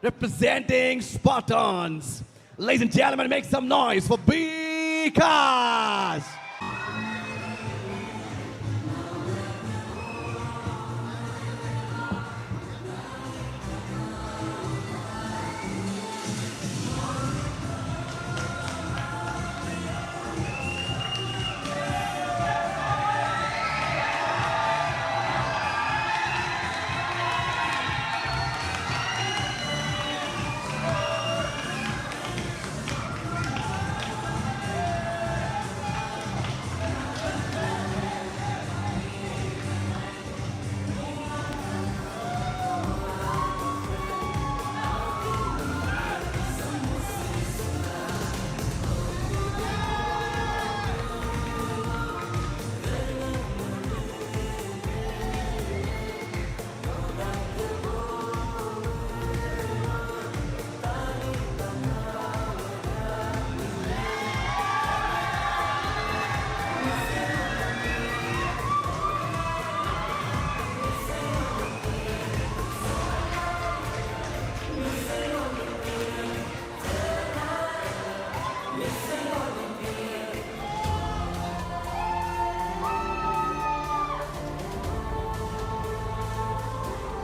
representing Spartans. Ladies and gentlemen, make some noise for Vikas.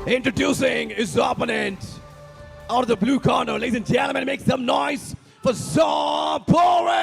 Introducing his opponent out of the blue corner. Ladies and gentlemen, make some noise for Zopore.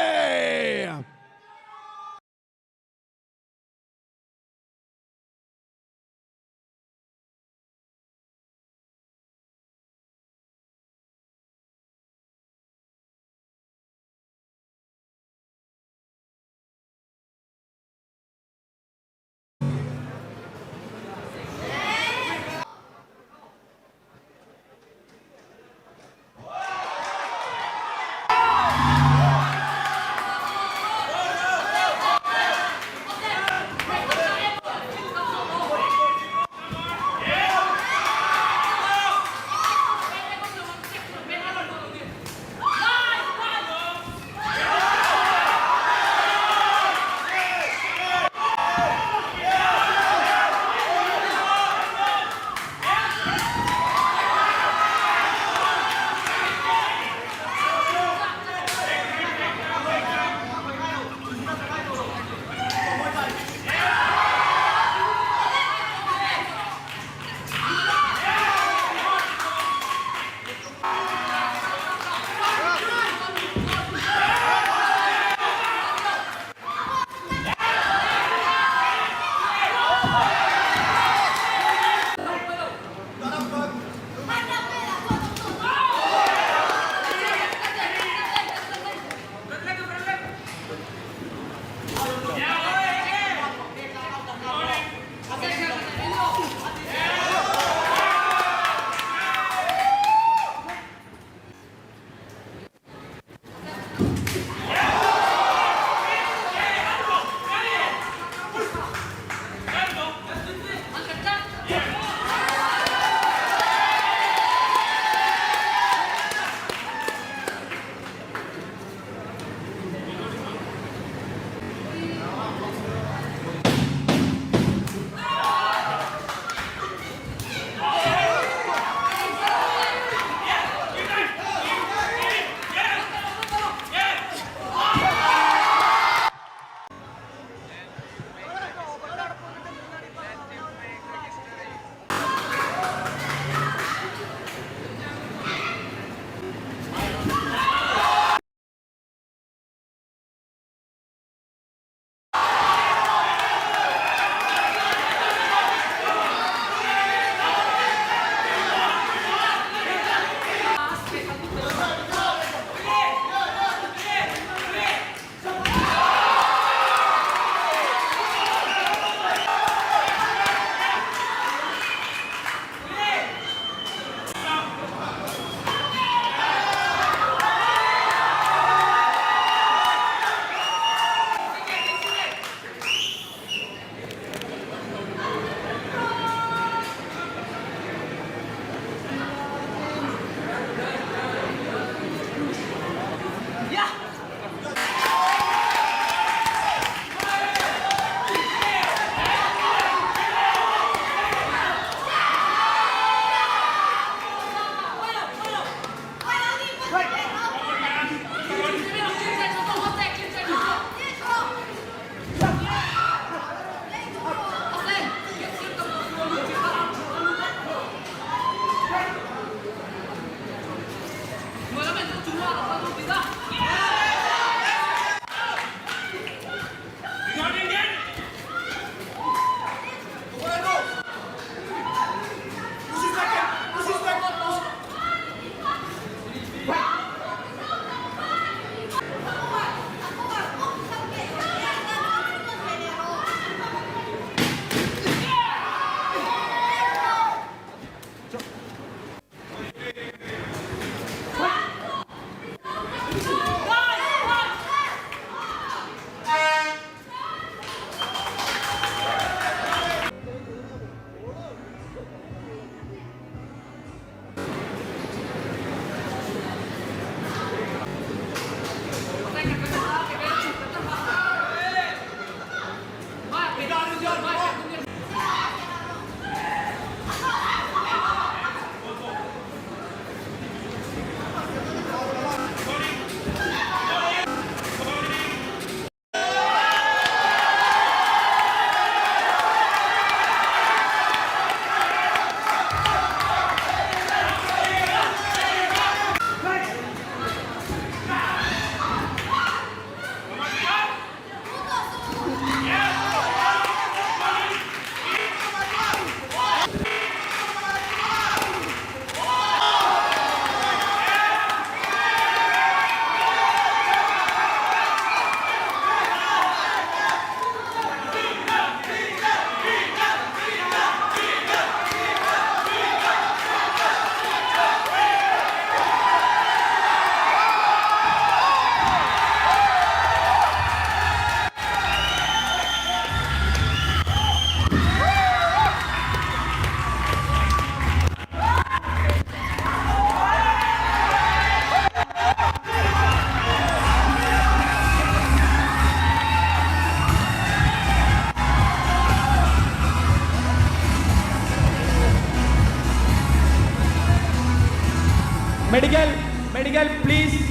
Medical, please.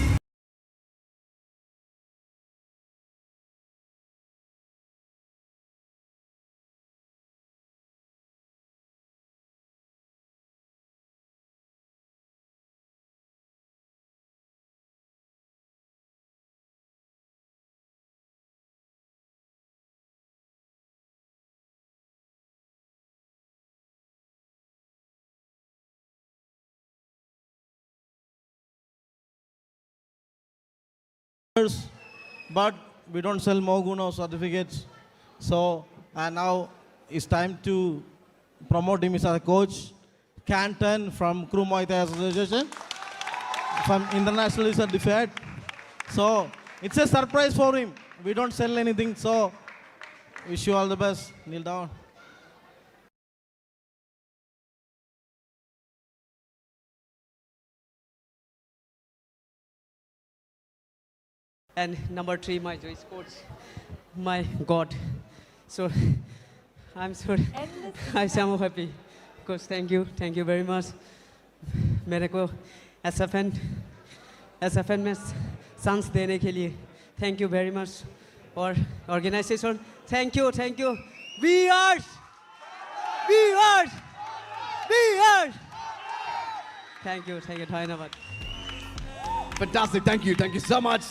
But we don't sell Moguno certificates. So, and now it's time to promote him as a coach. Canton from Crew Muay Thai Association, from internationally certified. So, it's a surprise for him. We don't sell anything, so wish you all the best. Kneel down. And number 3, my Joy Sports. My God. So, I'm sorry. I'm so happy. Coach, thank you very much. मेरे को SFN में chance देने के लिए thank you very much. और organization, thank you. Viewers. Thank you. धन्यवाद. Fantastic. Thank you so much.